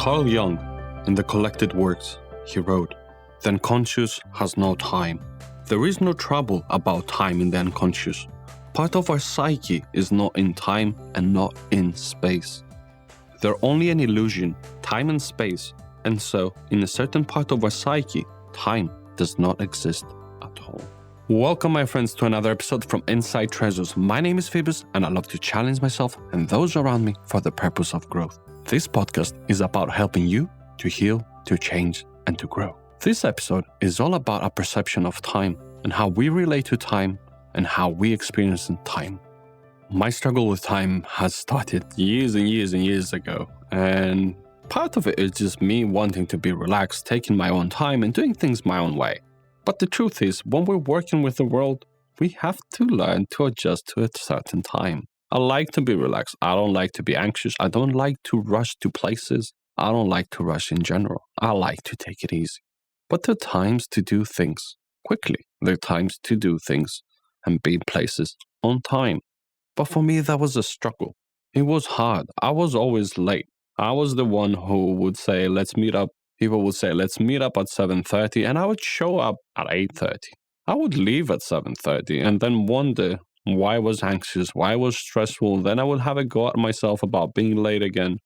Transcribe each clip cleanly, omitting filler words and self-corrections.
Carl Jung, in the collected works, he wrote, "The unconscious has no time. There is no trouble about time in the unconscious. Part of our psyche is not in time and not in space. They're only an illusion, time and space, and so, in a certain part of our psyche, time does not exist at all." Welcome, my friends, to another episode from Inside Treasures. My name is Favour, and I love to challenge myself and those around me for the purpose of growth. This podcast is about helping you to heal, to change, and to grow. This episode is all about our perception of time and how we relate to time and how we experience time. My struggle with time has started years and years and years ago, and part of it is just me wanting to be relaxed, taking my own time and doing things my own way. But the truth is, when we're working with the world, we have to learn to adjust to a certain time. I like to be relaxed. I don't like to be anxious. I don't like to rush to places. I don't like to rush in general. I like to take it easy. But there are times to do things quickly. There are times to do things and be in places on time. But for me, that was a struggle. It was hard. I was always late. I was the one who would say, let's meet up. People would say, let's meet up at 7:30, and I would show up at 8:30. I would leave at 7:30 and then wonder why I was anxious, why I was stressful. Then I would have a go at myself about being late again.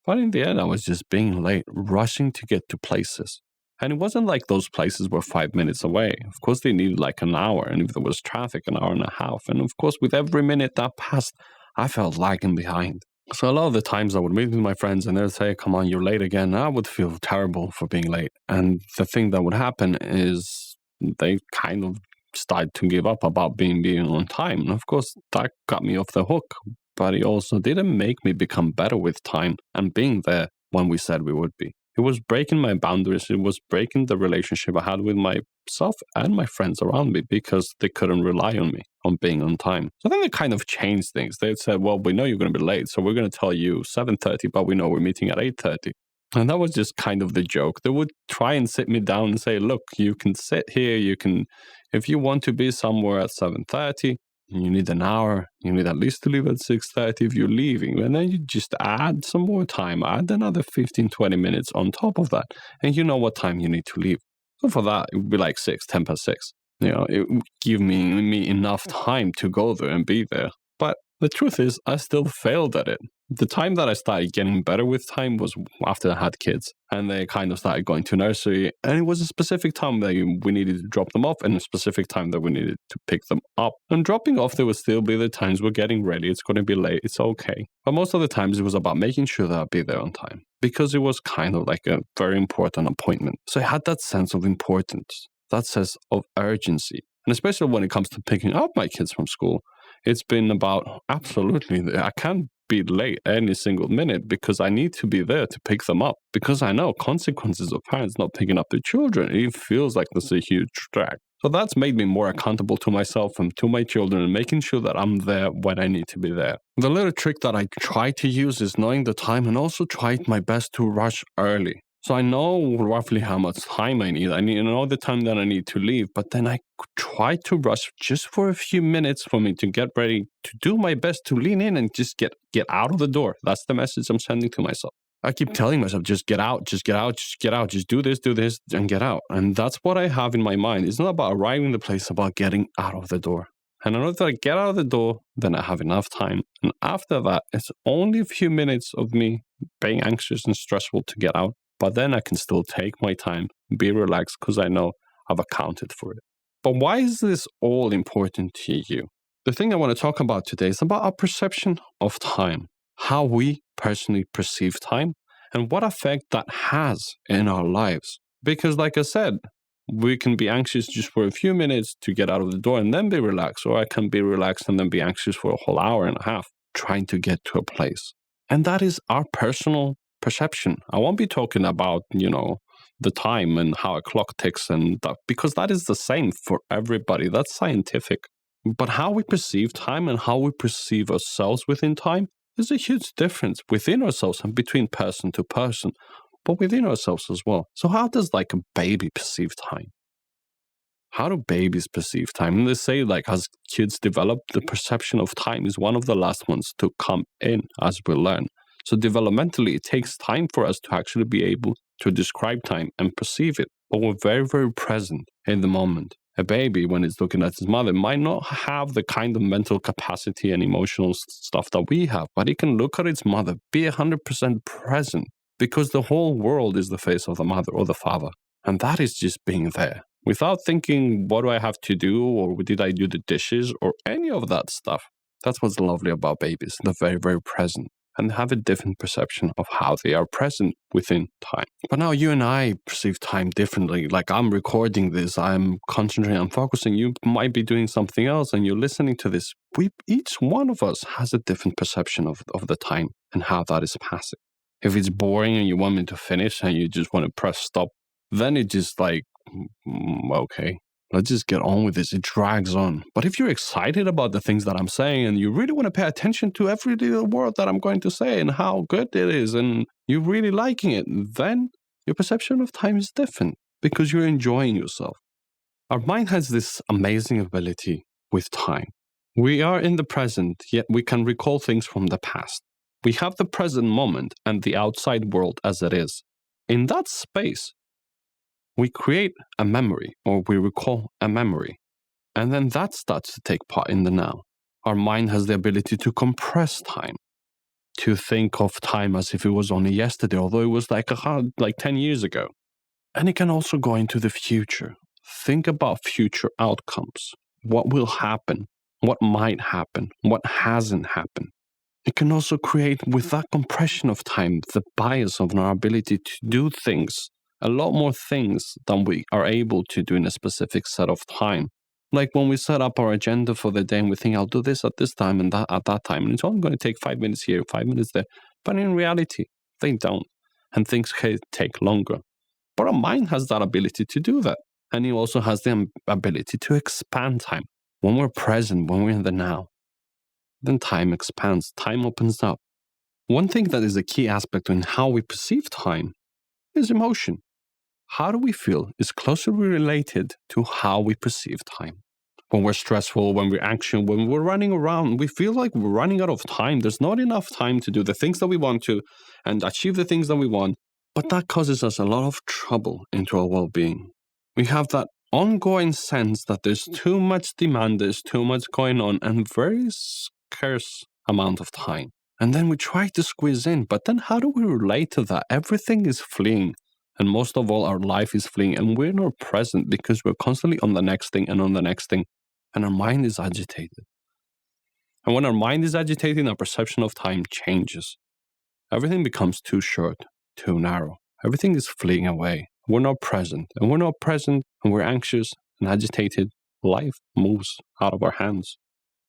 But in the end, I was just being late, rushing to get to places. And it wasn't like those places were 5 minutes away. Of course, they needed like an hour, and if there was traffic, an hour and a half. And of course, with every minute that passed, I felt lagging behind. So a lot of the times I would meet with my friends and they'd say, come on, you're late again. I would feel terrible for being late. And the thing that would happen is they kind of started to give up about being on time. And of course, that got me off the hook. But it also didn't make me become better with time and being there when we said we would be. It was breaking my boundaries. It was breaking the relationship I had with myself and my friends around me because they couldn't rely on me on being on time. So then they kind of changed things. They said, well, we know you're going to be late, so we're going to tell you 7:30, but we know we're meeting at 8:30. And that was just kind of the joke. They would try and sit me down and say, look, you can sit here. You can, if you want to be somewhere at 7:30, you need an hour. You need at least to leave at 6:30 if you're leaving. And then you just add some more time, add another 15, 20 minutes on top of that. And you know what time you need to leave. So for that, it would be like 10 past 6. It would give me enough time to go there and be there. But the truth is, I still failed at it. The time that I started getting better with time was after I had kids. And they kind of started going to nursery. And it was a specific time that we needed to drop them off and a specific time that we needed to pick them up. And dropping off, there would still be the times we're getting ready. It's going to be late. It's okay. But most of the times, it was about making sure that I'd be there on time. Because it was kind of like a very important appointment. So I had that sense of importance, that sense of urgency. And especially when it comes to picking up my kids from school, it's been about absolutely, I can't be late any single minute because I need to be there to pick them up. Because I know consequences of parents not picking up their children, it feels like there's a huge drag. So that's made me more accountable to myself and to my children and making sure that I'm there when I need to be there. The little trick that I try to use is knowing the time and also try my best to rush early. So I know roughly how much time I need. I know the time that I need to leave, but then I try to rush just for a few minutes for me to get ready, to do my best to lean in and just get out of the door. That's the message I'm sending to myself. I keep telling myself, just get out, just get out, just get out, just do this, and get out. And that's what I have in my mind. It's not about arriving at the place, it's about getting out of the door. And I know that I get out of the door, then I have enough time. And after that, it's only a few minutes of me being anxious and stressful to get out. But then I can still take my time, be relaxed, because I know I've accounted for it. But why is this all important to you? The thing I want to talk about today is about our perception of time, how we personally perceive time, and what effect that has in our lives. Because like I said, we can be anxious just for a few minutes to get out of the door and then be relaxed, or I can be relaxed and then be anxious for a whole hour and a half trying to get to a place. And that is our personal perception. I won't be talking about, the time and how a clock ticks and that, because that is the same for everybody. That's scientific. But how we perceive time and how we perceive ourselves within time is a huge difference within ourselves and between person to person, but within ourselves as well. So how does like a baby perceive time? How do babies perceive time? And they say as kids develop, the perception of time is one of the last ones to come in as we learn. So developmentally, it takes time for us to actually be able to describe time and perceive it. But we're very, very present in the moment. A baby, when it's looking at his mother, might not have the kind of mental capacity and emotional stuff that we have, but it can look at its mother, be 100% present, because the whole world is the face of the mother or the father. And that is just being there, without thinking, what do I have to do, or did I do the dishes, or any of that stuff. That's what's lovely about babies. They're very, very present and have a different perception of how they are present within time. But now you and I perceive time differently. Like, I'm recording this, I'm concentrating, I'm focusing. You might be doing something else and you're listening to this. Each one of us has a different perception of the time and how that is passing. If it's boring and you want me to finish and you just want to press stop, then it just like, okay, let's just get on with this. It drags on. But if you're excited about the things that I'm saying and you really want to pay attention to every little word that I'm going to say and how good it is and you're really liking it, then your perception of time is different because you're enjoying yourself. Our mind has this amazing ability with time. We are in the present, yet we can recall things from the past. We have the present moment and the outside world as it is. In that space, we create a memory, or we recall a memory, and then that starts to take part in the now. Our mind has the ability to compress time, to think of time as if it was only yesterday, although it was like 10 years ago. And it can also go into the future. Think about future outcomes. What will happen? What might happen? What hasn't happened? It can also create, with that compression of time, the bias of our ability to do things, a lot more things than we are able to do in a specific set of time. Like when we set up our agenda for the day and we think, I'll do this at this time and that at that time, and it's only going to take 5 minutes here, 5 minutes there. But in reality, they don't. And things can take longer. But our mind has that ability to do that. And it also has the ability to expand time. When we're present, when we're in the now, then time expands, time opens up. One thing that is a key aspect in how we perceive time is emotion. How do we feel is closely related to how we perceive time. When we're stressful, when we're anxious, when we're running around, we feel like we're running out of time. There's not enough time to do the things that we want to and achieve the things that we want. But that causes us a lot of trouble into our well-being. We have that ongoing sense that there's too much demand, there's too much going on, and very scarce amount of time. And then we try to squeeze in, but then how do we relate to that? Everything is fleeing. And most of all, our life is fleeing, and we're not present because we're constantly on the next thing and on the next thing, and our mind is agitated. And when our mind is agitated, our perception of time changes. Everything becomes too short, too narrow. Everything is fleeing away. We're not present, and we're not present, and we're anxious and agitated. Life moves out of our hands.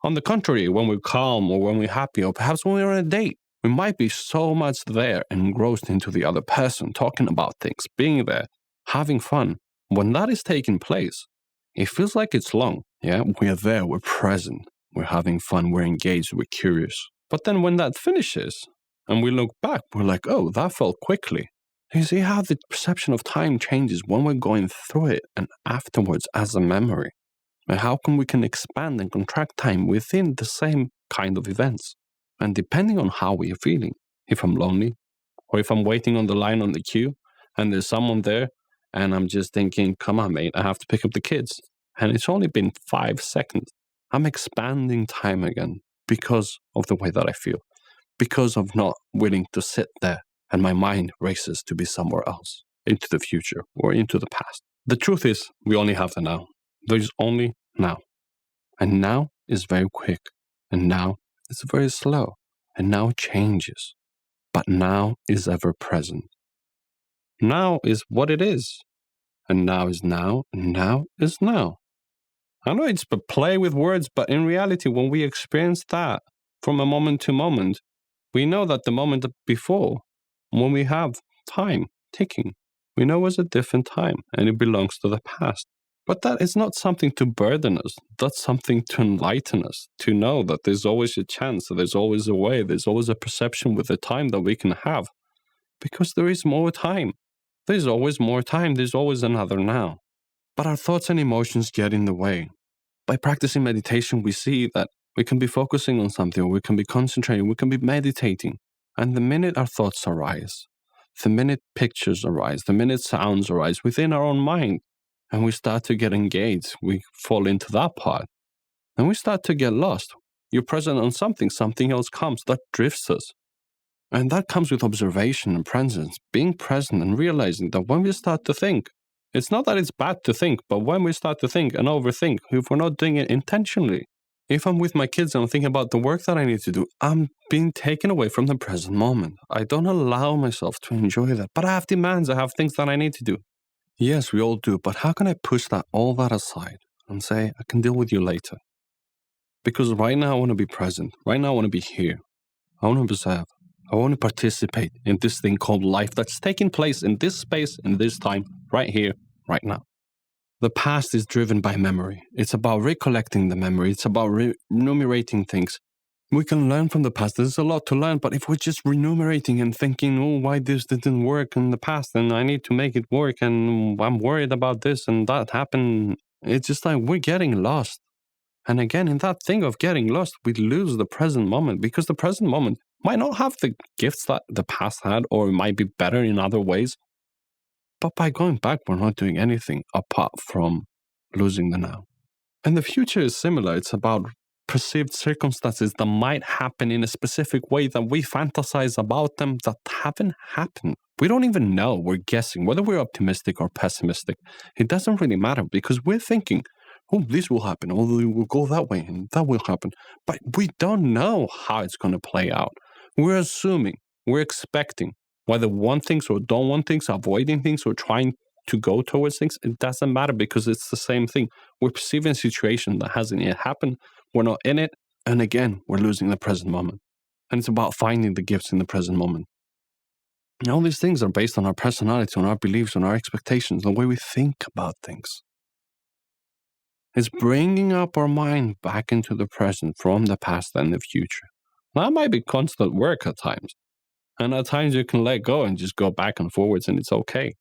On the contrary, when we're calm or when we're happy, or perhaps when we're on a date, we might be so much there engrossed into the other person, talking about things, being there, having fun. When that is taking place, it feels like it's long. Yeah, we're there, we're present, we're having fun, we're engaged, we're curious. But then when that finishes and we look back, we're like, oh, that felt quickly. You see how the perception of time changes when we're going through it and afterwards as a memory. And how we can expand and contract time within the same kind of events. And depending on how we are feeling, if I'm lonely, or if I'm waiting on the line on the queue, and there's someone there, and I'm just thinking, come on, mate, I have to pick up the kids. And it's only been 5 seconds. I'm expanding time again because of the way that I feel, because of not willing to sit there, and my mind races to be somewhere else, into the future or into the past. The truth is, we only have the now. There's only now. And now is very quick. And now is very slow. And now changes. But now is ever present. Now is what it is. And now is now. And now is now. I know it's a play with words, but in reality, when we experience that from a moment to moment, we know that the moment before, when we have time ticking, we know it's a different time and it belongs to the past. But that is not something to burden us. That's something to enlighten us, to know that there's always a chance, that there's always a way, there's always a perception with the time that we can have. Because there is more time. There's always more time. There's always another now. But our thoughts and emotions get in the way. By practicing meditation, we see that we can be focusing on something, or we can be concentrating, we can be meditating. And the minute our thoughts arise, the minute pictures arise, the minute sounds arise within our own mind, and we start to get engaged, we fall into that part, and we start to get lost. You're present on something else comes that drifts us. And that comes with observation and presence, being present and realizing that when we start to think, it's not that it's bad to think, but when we start to think and overthink, if we're not doing it intentionally, if I'm with my kids and I'm thinking about the work that I need to do, I'm being taken away from the present moment. I don't allow myself to enjoy that, but I have demands, I have things that I need to do. Yes, we all do, but how can I push all that aside and say, I can deal with you later? Because right now I want to be present. Right now I want to be here. I want to observe. I want to participate in this thing called life that's taking place in this space, in this time, right here, right now. The past is driven by memory. It's about recollecting the memory. It's about enumerating things. We can learn from the past. There's a lot to learn, but if we're just renumerating and thinking, oh, why this didn't work in the past and I need to make it work and I'm worried about this and that happened, it's just like we're getting lost. And again, in that thing of getting lost, we lose the present moment because the present moment might not have the gifts that the past had, or it might be better in other ways. But by going back, we're not doing anything apart from losing the now. And the future is similar. It's about perceived circumstances that might happen in a specific way that we fantasize about them that haven't happened. We don't even know. We're guessing whether we're optimistic or pessimistic. It doesn't really matter because we're thinking, oh, this will happen, or we will go that way, and that will happen. But we don't know how it's going to play out. We're assuming, we're expecting, whether want things or don't want things, avoiding things or trying to go towards things, it doesn't matter because it's the same thing. We're perceiving a situation that hasn't yet happened. We're not in it. And again, we're losing the present moment. And it's about finding the gifts in the present moment. And all these things are based on our personality, on our beliefs, on our expectations, the way we think about things. It's bringing up our mind back into the present from the past and the future. That might be constant work at times. And at times you can let go and just go back and forwards and it's okay.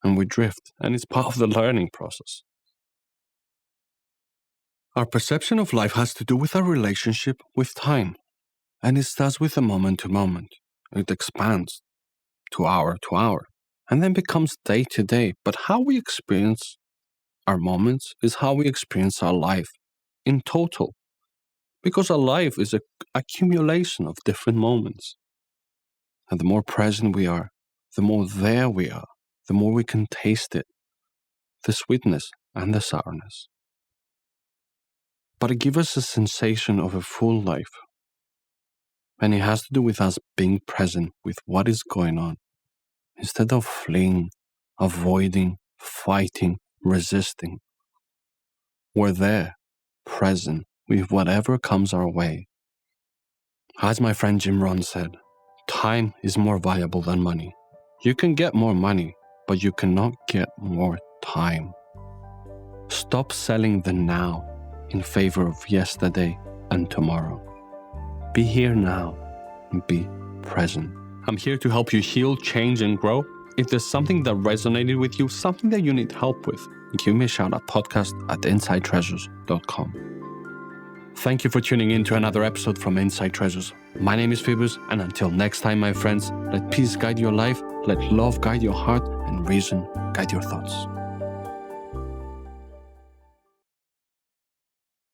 And we drift. And it's part of the learning process. Our perception of life has to do with our relationship with time. And it starts with the moment to moment. It expands to hour, and then becomes day to day. But how we experience our moments is how we experience our life in total. Because our life is an accumulation of different moments. And the more present we are, the more there we are, the more we can taste it, the sweetness and the sourness. But it gives us a sensation of a full life. And it has to do with us being present with what is going on. Instead of fleeing, avoiding, fighting, resisting, we're there, present with whatever comes our way. As my friend Jim Rohn said, time is more valuable than money. You can get more money, but you cannot get more time. Stop selling the now in favor of yesterday and tomorrow. Be here now and be present. I'm here to help you heal, change, and grow. If there's something that resonated with you, something that you need help with, give me a shout at podcast@insidetreasures.com. Thank you for tuning in to another episode from Inside Treasures. My name is Phoebus, and until next time, my friends, let peace guide your life, let love guide your heart, and reason guide your thoughts.